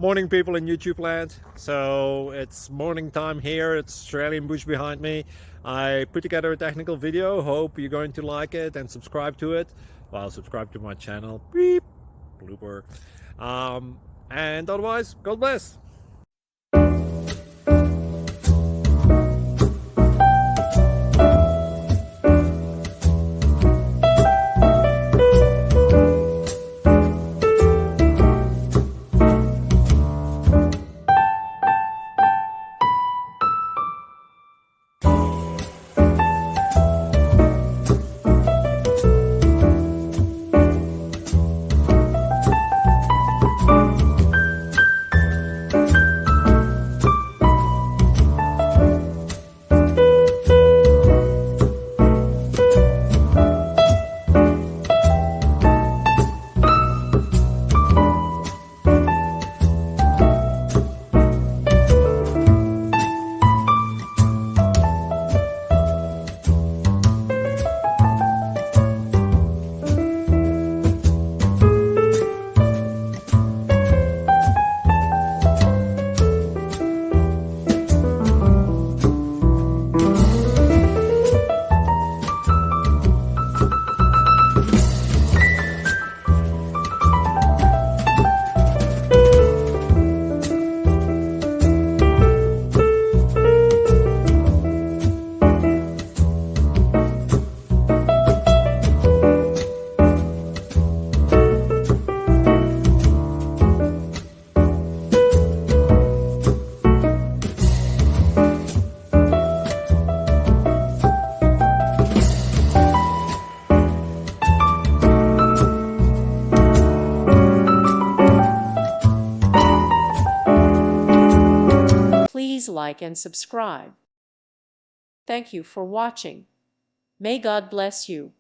Morning, people in YouTube land. So it's morning time here. It's Australian bush behind me. I put together a technical video. Hope you're going to like it and subscribe to it. Well, subscribe to my channel. Beep. Blooper. And otherwise, God bless. Please like and subscribe. Thank you for watching. May God bless you.